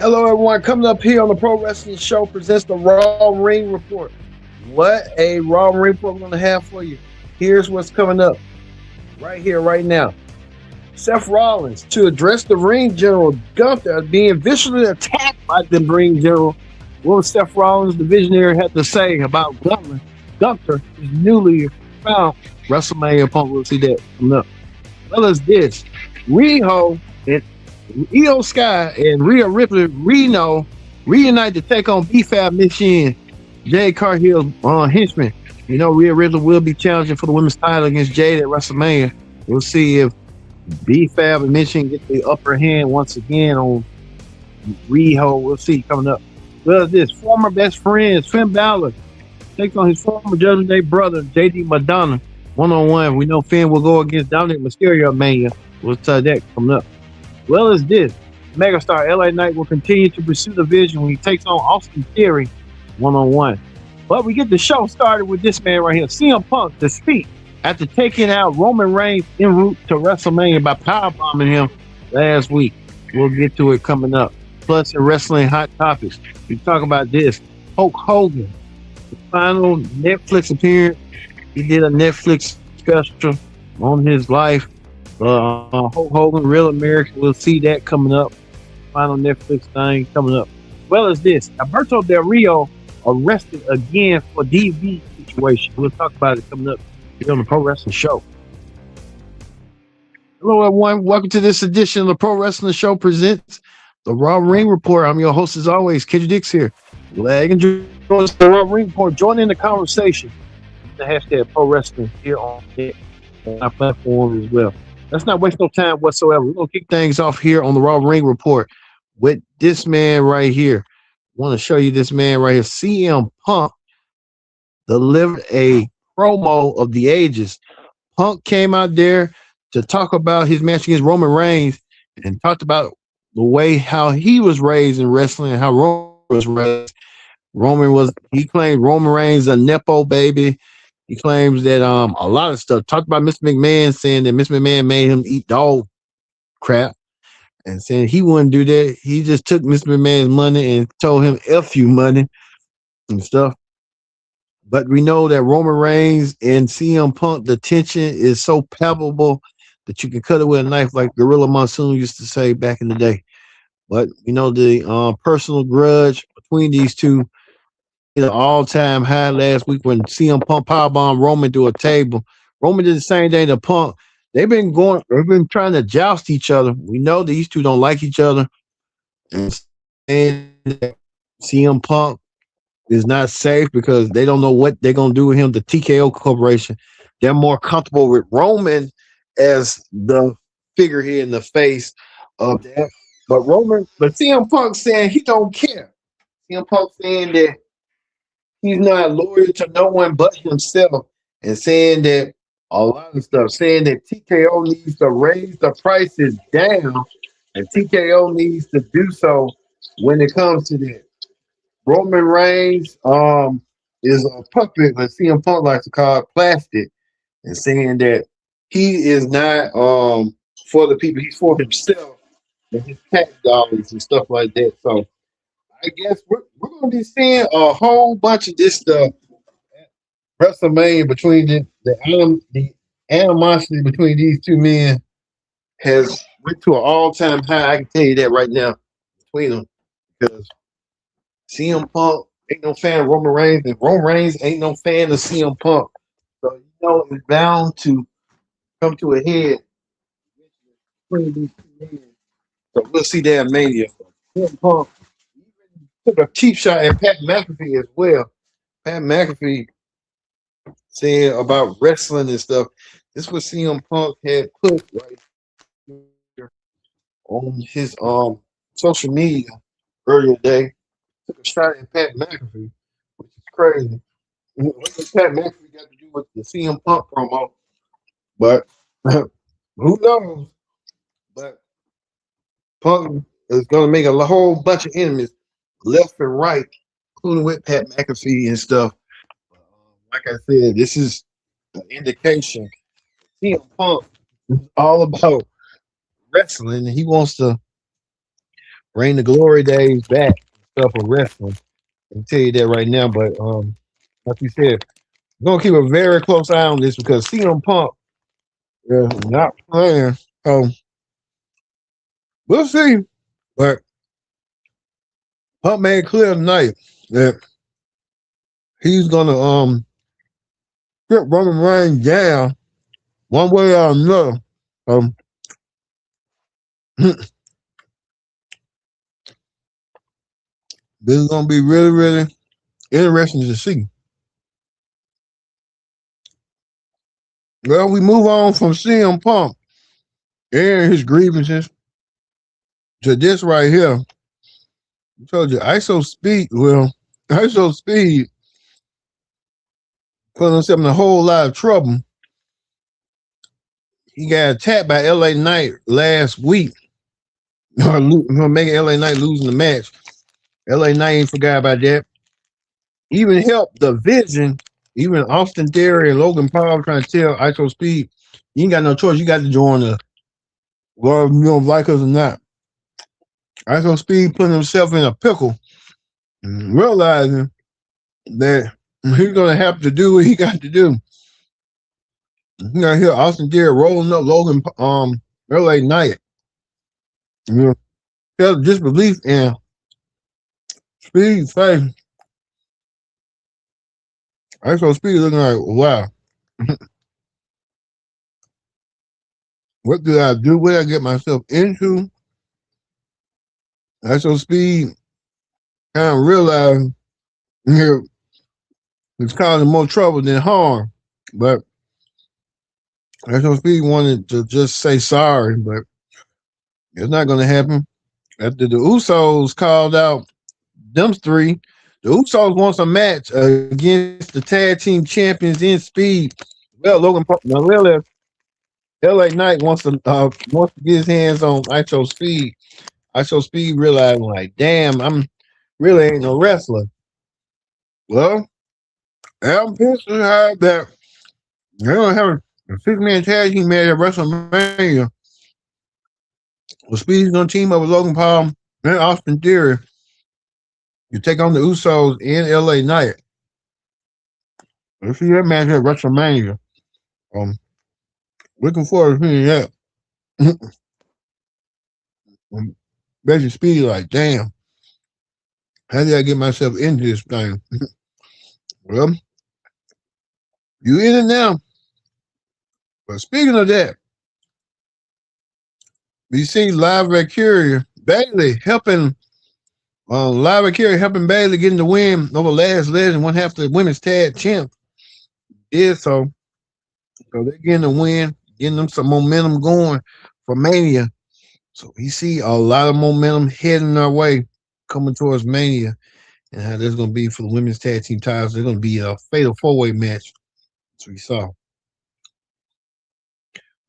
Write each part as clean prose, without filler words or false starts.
Hello, everyone. Coming up here on the Pro Wrestling Show presents the Raw Ring Report. What a Raw Ring Report we're going to have for you. Here's what's coming up right here, right now. Seth Rollins to address the ring general Gunther being viciously attacked by the ring general. What was Seth Rollins, the visionary, had to say about Gunther? Gunther is newly found WrestleMania opponent. We'll see that coming up. Well as this, Riho and Io Sky and Rhea Ripley reunite to take on B-Fab Machine, Jade Cargill's henchman. You know, Rhea Ripley will be challenging for the women's title against Jade at WrestleMania. We'll see if B-Fab and Machine get the upper hand once again on Riho. We'll see coming up. Well, this former best friends, Finn Balor, takes on his former Judgment Day brother, JD Madonna, one-on-one. We know Finn will go against Dominic Mysterio at Mania. We'll tell that coming up. Well as this, megastar LA Knight will continue to pursue the vision when he takes on Austin Theory one-on-one. But we get the show started with this man right here, CM Punk, to speak after taking out Roman Reigns en route to WrestleMania by powerbombing him last week. We'll get to it coming up. Plus, in wrestling hot topics, we talk about this. Hulk Hogan, the final Netflix appearance. He did a Netflix special on his life. Hulk Hogan, Real American. We'll see that coming up. Final Netflix thing coming up. Well as this, Alberto Del Rio arrested again for DV situation. We'll talk about it coming up here on the Pro Wrestling Show. Hello, everyone. Welcome to this edition of the Pro Wrestling Show presents the Raw Ring Report. I'm your host, as always, Kid Dix here. Glad you join us for the Raw Ring Report. Join in the conversation. The hashtag Pro Wrestling here on our platform as well. Let's not waste no time whatsoever. We're going to kick things off here on the Raw Ring Report with this man right here. I want to show you this man right here. CM Punk delivered a promo of the ages. Punk came out there to talk about his match against Roman Reigns and talked about the way how he was raised in wrestling and how Roman was raised. He claimed Roman Reigns a Nepo baby. He claims that a lot of stuff. Talked about Mr. McMahon, saying that Mr. McMahon made him eat dog crap and saying he wouldn't do that. He just took Mr. McMahon's money and told him F you money and stuff. But we know that Roman Reigns and CM Punk, the tension is so palpable that you can cut it with a knife, like Gorilla Monsoon used to say back in the day. But we know the personal grudge between these two hit an all-time high last week when CM Punk powerbombed Roman to a table. Roman did the same thing to Punk. They've been trying to joust each other. We know these two don't like each other. And CM Punk is not safe because they don't know what they're going to do with him, the TKO Corporation. They're more comfortable with Roman as the figurehead in the face of that. But CM Punk saying he don't care. CM Punk saying that he's not loyal to no one but himself, and saying that a lot of stuff, saying that TKO needs to raise the prices down, and TKO needs to do so when it comes to that. Roman Reigns is a puppet, but CM Punk likes to call it plastic, and saying that he is not for the people, he's for himself and his tax dollars and stuff like that. So I guess we're going to be seeing a whole bunch of this stuff at WrestleMania between the animosity between these two men has went to an all-time high. I can tell you that right now between them, because CM Punk ain't no fan of Roman Reigns, and Roman Reigns ain't no fan of CM Punk. So you know it's bound to come to a head between these two men. So we'll see that in Mania. CM Punk took a cheap shot at Pat McAfee as well. Pat McAfee saying about wrestling and stuff. This was CM Punk had put right here on his social media earlier today. Took a shot at Pat McAfee, which is crazy. What does Pat McAfee got to do with the CM Punk promo? But who knows? But Punk is going to make a whole bunch of enemies left and right, including with Pat McAfee and stuff. Like I said, this is an indication. CM Punk is all about wrestling, and he wants to bring the glory days back. Stuff of wrestling. I can tell you that right now. But like you said, we're gonna keep a very close eye on this because CM Punk is not playing. We'll see. But Punk made clear tonight that he's gonna strip Roman Reigns down one way or another. This is gonna be really, really interesting to see. Well, we move on from CM Punk and his grievances to this right here. I told you, IShowSpeed. Well, IShowSpeed put himself in a whole lot of trouble. He got attacked by LA Knight last week, making LA Knight losing the match. LA Knight ain't forgot about that. Even helped the Vision, even Austin Theory and Logan Paul trying to tell IShowSpeed, you ain't got no choice. You got to join the, well, you don't like us or not. IShowSpeed putting himself in a pickle, realizing that he's going to have to do what he got to do. You got to hear Austin Theory rolling up Logan, LA Knight. You know, disbelief in Speed's face. IShowSpeed looking like, wow. What did I do? What did I get myself into? IShowSpeed kind of realized it's causing more trouble than harm. But IShowSpeed wanted to just say sorry, but it's not going to happen. After the Usos called out them three, the Usos wants a match against the tag team champions in Speed. Well, Logan Paul, LA Knight wants to get his hands on IShowSpeed. IShowSpeed realizing like, damn, I'm really ain't no wrestler. Well, I'm pissed that they're gonna have a 6-man tag team match at WrestleMania. Well, Speed's gonna team up with Logan Paul and Austin Theory. You take on the Usos and LA Knight. Let's see that match at WrestleMania. Looking forward to seeing that. Basically, Speed like, damn, how did I get myself into this thing? Well, you in it now. But speaking of that, we see Live Carrier Bailey helping Bailey getting the win over Last Legend, one half of the women's tag champ. Yeah, so they're getting the win, getting them some momentum going for Mania. So we see a lot of momentum heading our way, coming towards Mania, and how there's going to be for the women's tag team titles. There's going to be a fatal 4-way match, as we saw.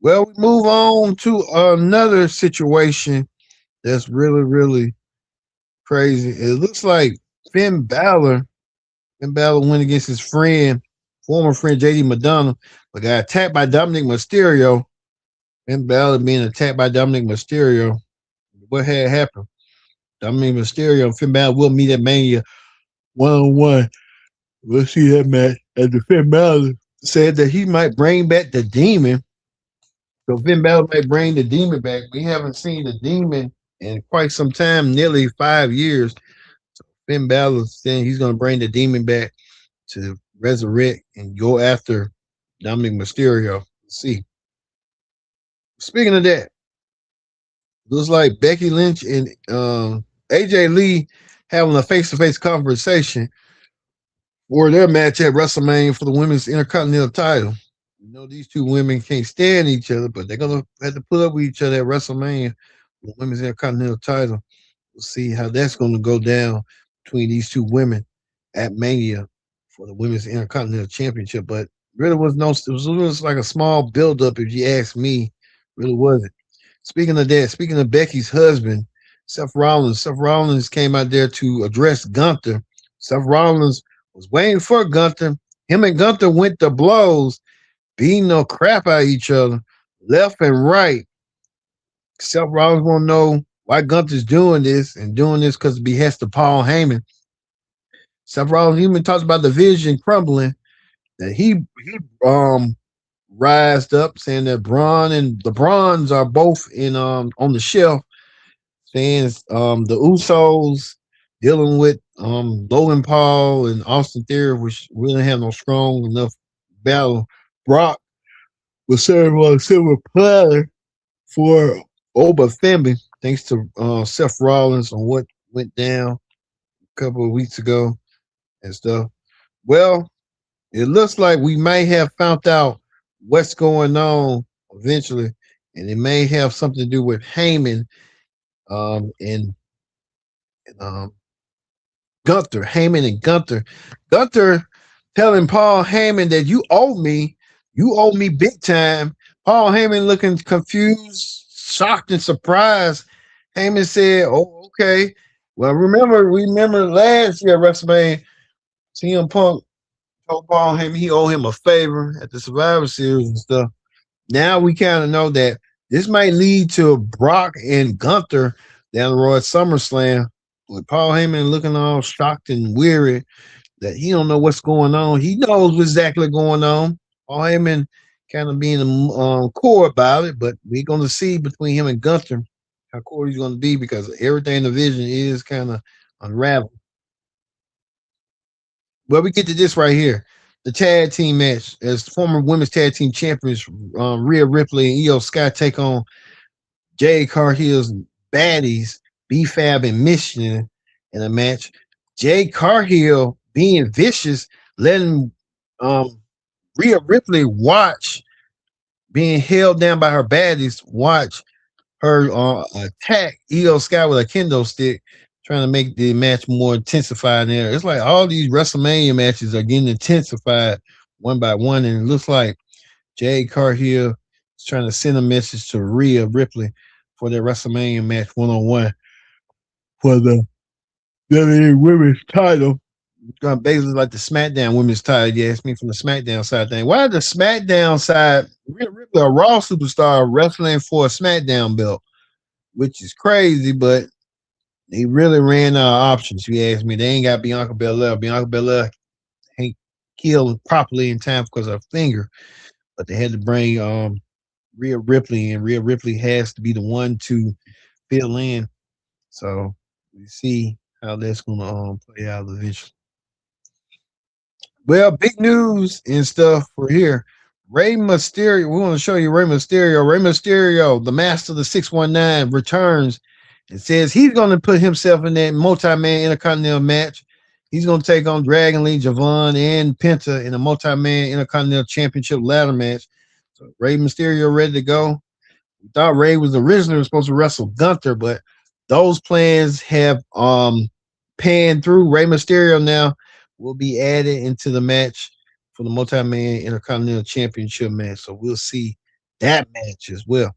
Well, we move on to another situation that's really, really crazy. It looks like Finn Balor went against his former friend JD Madonna, but got attacked by Dominic Mysterio. Finn Balor being attacked by Dominic Mysterio. What had happened? Dominic Mysterio and Finn Balor will meet at Mania 1-on-1. We'll see that match. After Finn Balor said that he might bring back the Demon. So Finn Balor might bring the Demon back. We haven't seen the Demon in quite some time, nearly 5 years. So Finn Balor saying he's going to bring the Demon back to resurrect and go after Dominic Mysterio. Let's see. Speaking of that, looks like Becky Lynch and AJ Lee having a face-to-face conversation for their match at WrestleMania for the women's Intercontinental title. You know, these two women can't stand each other, but they're going to have to put up with each other at WrestleMania for the women's Intercontinental title. We'll see how that's going to go down between these two women at Mania for the women's Intercontinental Championship. But really it was like a small build-up, if you ask me. Really wasn't. Speaking of Becky's husband, Seth Rollins came out there to address Gunther. Seth Rollins was waiting for Gunther. Him and Gunther went to blows, beating the crap out of each other, left and right. Seth Rollins want to know why Gunther's doing this and doing this because of behest of Paul Heyman. Seth Rollins even talks about the vision crumbling that he rised up, saying that Braun and the Brawns are both in on the shelf, saying the Usos dealing with Logan Paul and Austin Theory, which really have no strong enough battle. Brock was serving on a silver platter for Oba Femi, thanks to Seth Rollins on what went down a couple of weeks ago and stuff. Well, it looks like we may have found out what's going on eventually, and it may have something to do with Heyman and Gunther. Heyman and Gunther. Gunther telling Paul Heyman that you owe me big time. Paul Heyman looking confused, shocked, and surprised. Heyman said, "Oh, okay. Well, remember last year at WrestleMania, CM Punk told Paul Heyman he owed him a favor at the Survivor Series and stuff. Now we kind of know that this might lead to Brock and Gunther down the road at SummerSlam, with Paul Heyman looking all shocked and weary that he don't know what's going on. He knows what's exactly going on. Paul Heyman kind of being core about it, but we're going to see between him and Gunther how core he's going to be, because everything in the vision is kind of unraveled. Well, we get to this right here. The tag team match, as former women's tag team champions Rhea Ripley and Io Sky take on Jade Cargill's baddies, B-Fab and Mission, in a match. Jade Cargill being vicious, letting Rhea Ripley watch, being held down by her baddies, watch her attack Io Sky with a kendo stick, trying to make the match more intensified there. It's like all these WrestleMania matches are getting intensified one by one, and it looks like Jade Cargill is trying to send a message to Rhea Ripley for their WrestleMania match one-on-one for the WWE Women's title. Basically like the SmackDown Women's title. You asked me from the SmackDown side thing. Why the SmackDown side, Rhea Ripley, a Raw superstar, wrestling for a SmackDown belt, which is crazy, but they really ran out of options. You ask me, they ain't got Bianca Belair. Bianca Belair ain't killed properly in time because of her finger, but they had to bring Rhea Ripley, and Rhea Ripley has to be the one to fill in. So we see how that's going to play out eventually. Well, big news and stuff for here. Rey Mysterio, we want to show you Rey Mysterio. Rey Mysterio, the master of the 619, returns and says he's going to put himself in that multi-man intercontinental match. He's going to take on Dragon Lee, Javon, and Penta in a multi-man intercontinental championship ladder match. So Rey Mysterio ready to go. We thought Rey was originally supposed to wrestle Gunther, but those plans have panned through. Rey Mysterio now will be added into the match for the multi-man intercontinental championship match. So we'll see that match as well.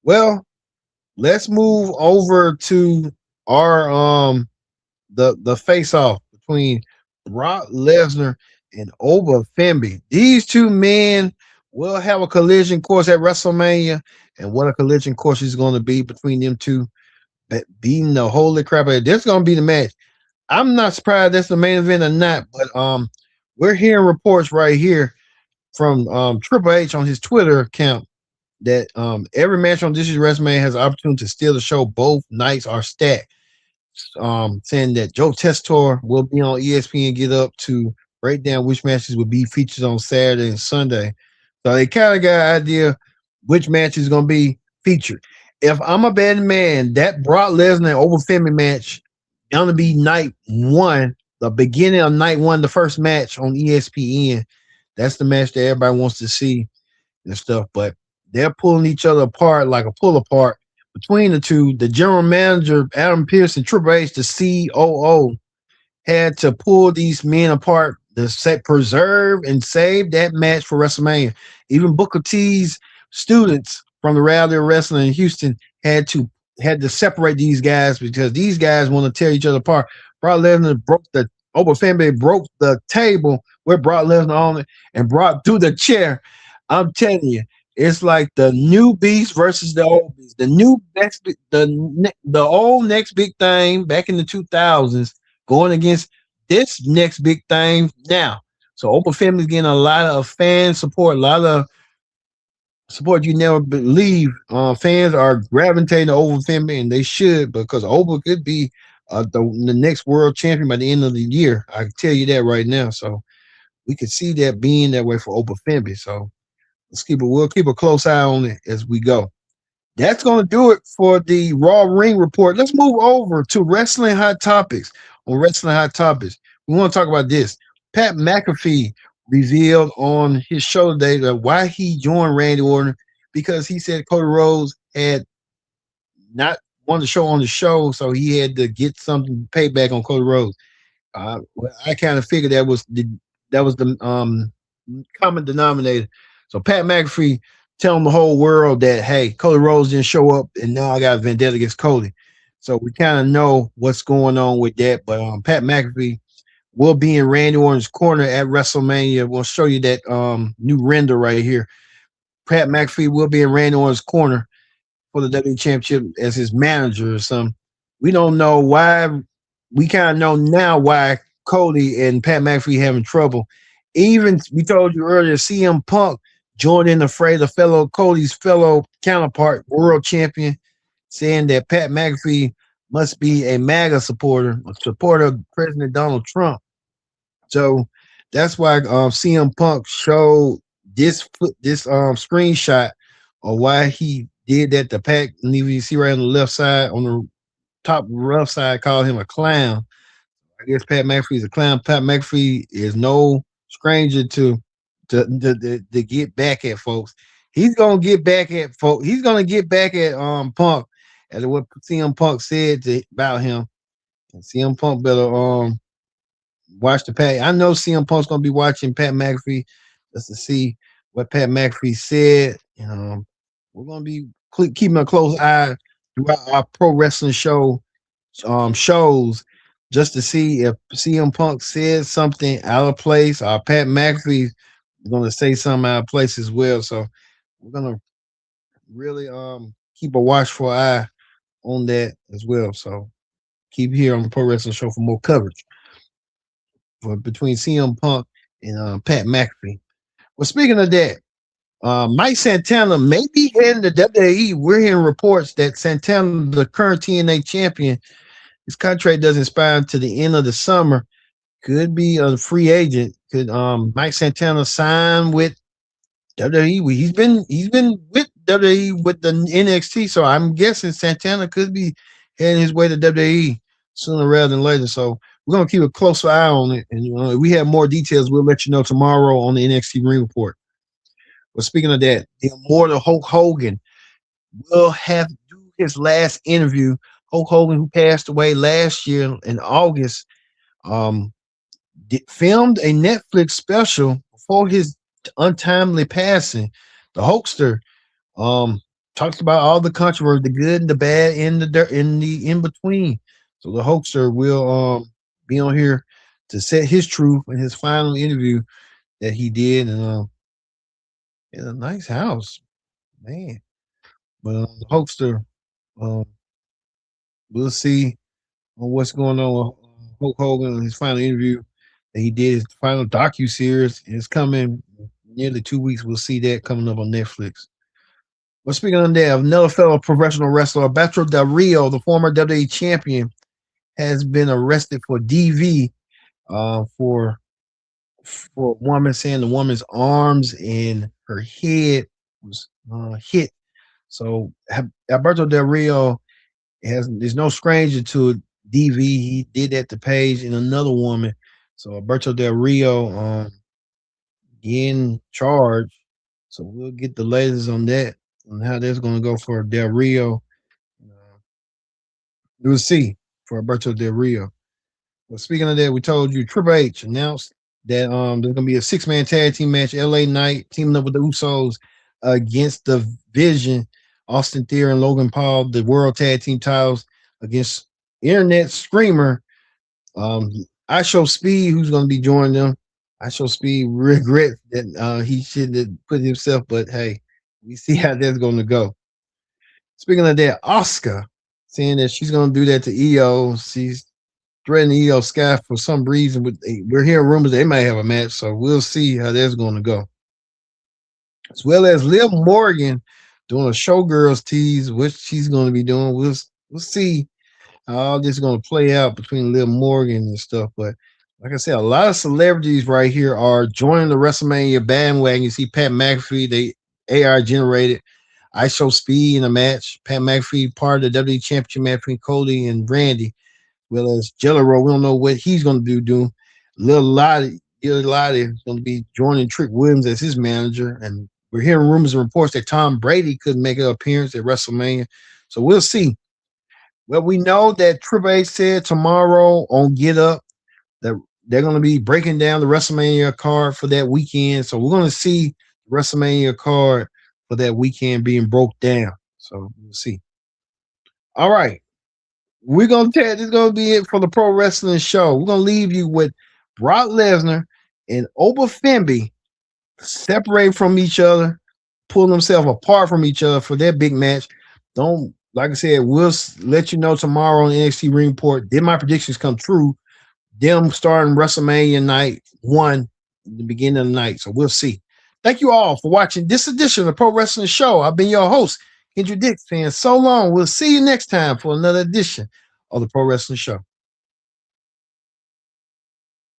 Well, let's move over to our the face-off between Brock Lesnar and Oba Femi. These two men will have a collision course at WrestleMania, and what a collision course is going to be between them two, beating the holy crap out of it. This is going to be the match. I'm not surprised that's the main event or not, but we're hearing reports right here from Triple H on his Twitter account that every match on This Is WrestleMania has an opportunity to steal the show. Both nights are stacked. Saying that Joe Tessitore will be on ESPN Get Up to break down which matches will be featured on Saturday and Sunday. So they kind of got an idea which match is going to be featured. If I'm a betting man, that Brock Lesnar and Oba Femi match going to be night one, the beginning of night one, the first match on ESPN. That's the match that everybody wants to see and stuff. But they're pulling each other apart like a pull apart between the two. The general manager, Adam Pearce, and Triple H, the COO, had to pull these men apart to preserve and save that match for WrestleMania. Even Booker T's students from the Rally of Wrestling in Houston had to separate these guys because these guys want to tear each other apart. Brock Lesnar Oba Femi broke the table with Brock Lesnar on it and Brock through the chair. I'm telling you, It's like the new beast versus the old beast. The new next, the old next big thing back in the 2000s going against this next big thing now. So Oba Family's getting a lot of fan support, a lot of support you never believe. Fans are gravitating to Oba Femi, and they should, because Oba could be the next world champion by the end of the year. I can tell you that right now. So we could see that being that way for Oba Femi. So we'll keep a close eye on it as we go. That's going to do it for the Raw Ring Report. Let's move over to Wrestling Hot Topics. On Wrestling Hot Topics, we want to talk about this. Pat McAfee revealed on his show today that why he joined Randy Orton, because he said Cody Rhodes had not won the show on the show, so he had to get something payback on Cody Rhodes. Well, I kind of figured that was the common denominator. So Pat McAfee telling the whole world that, hey, Cody Rhodes didn't show up, and now I got a vendetta against Cody. So we kind of know what's going on with that. But Pat McAfee will be in Randy Orton's corner at WrestleMania. We'll show you that new render right here. Pat McAfee will be in Randy Orton's corner for the WWE Championship as his manager or something. We don't know why. We kind of know now why Cody and Pat McAfee having trouble. Even we told you earlier, CM Punk joined in the fray, Cody's fellow counterpart, world champion, saying that Pat McAfee must be a MAGA supporter, a supporter of President Donald Trump. So that's why CM Punk showed this screenshot of why he did that to Pat. And you see right on the left side, on the top rough side, called him a clown. I guess Pat McAfee is a clown. Pat McAfee is no stranger to get back at folks. He's gonna get back at folks. He's gonna get back at Punk, as what CM Punk said about him. And CM Punk better watch the Pat. I know CM Punk's gonna be watching Pat McAfee just to see what Pat McAfee said. We're gonna be keeping a close eye throughout our pro wrestling shows just to see if CM Punk says something out of place, or Pat McAfee is gonna say something out of place as well. So we're gonna really keep a watchful eye on that as well. So keep here on the Pro Wrestling Show for more coverage between CM Punk and Pat McAfee. Well, speaking of that, Mike Santana may be heading to WWE. We're hearing reports that Santana, the current TNA champion, his contract doesn't expire until the end of the summer. Could be a free agent. Could Mike Santana sign with WWE? He's been with WWE with the NXT, so I'm guessing Santana could be heading his way to WWE sooner rather than later. So we're gonna keep a closer eye on it, and if we have more details, we'll let you know tomorrow on the NXT Ring Report. But speaking of that, the immortal Hulk Hogan will have to do his last interview. Hulk Hogan, who passed away last year in August, filmed a Netflix special before his untimely passing. The Hulkster talks about all the controversy, the good and the bad, and the in between. So the Hulkster will be on here to set his truth in his final interview that he did, and in a nice house, man. But the Hulkster, we'll see what's going on with Hulk Hogan in his final interview that he did. His final docu-series is coming nearly 2 weeks. We'll see that coming up on Netflix. But speaking of that, another fellow professional wrestler, Alberto Del Rio, the former WWE champion, has been arrested for DV for a woman, saying the woman's arms and her head was hit. So Alberto Del Rio there's no stranger to DV. He did that to Paige and another woman. So Alberto Del Rio in charge. So we'll get the latest on that, on how that's going to go for Del Rio. We'll see for Alberto Del Rio. Well, speaking of that, we told you Triple H announced that there's going to be a 6-man tag team match. LA Knight teaming up with the Usos against the Vision, Austin Theory and Logan Paul, the World Tag Team titles against Internet Screamer, IShowSpeed, who's going to be joining them. IShowSpeed regrets that he shouldn't have put himself, but hey, We see how that's going to go. Speaking of that, Oscar saying that she's going to do that to EO. She's threatening EO Sky for some reason. We're hearing rumors they might have a match, so we'll see how that's going to go. As well as Liv Morgan doing a Showgirls tease, which she's going to be doing. We'll see how all this is going to play out between Liv Morgan and stuff. But like I said, a lot of celebrities right here are joining the WrestleMania bandwagon. You see Pat McAfee, they AR generated IshowSpeed in a match. Pat McAfee part of the WWE Championship match between Cody and Randy. Well as Jello, we don't know what he's going to do. Lil Lottie is going to be joining Trick Williams as his manager, and we're hearing rumors and reports that Tom Brady could make an appearance at WrestleMania. So we'll see. Well, we know that Triple H said tomorrow on Get Up that they're going to be breaking down the WrestleMania card for that weekend. So we're going to see the WrestleMania card for that weekend being broke down. So we'll see. All right. We're going to tell this is going to be it for the Pro Wrestling Show. We're going to leave you with Brock Lesnar and Oba Femi separate from each other, pulling themselves apart from each other for their big match. Don't, like I said, we'll let you know tomorrow on NXT Ring Report. Did my predictions come true? Them starting WrestleMania night 1, the beginning of the night. So we'll see. Thank you all for watching this edition of the Pro Wrestling Show. I've been your host, Kendra Dick, saying so long. We'll see you next time for another edition of the Pro Wrestling Show.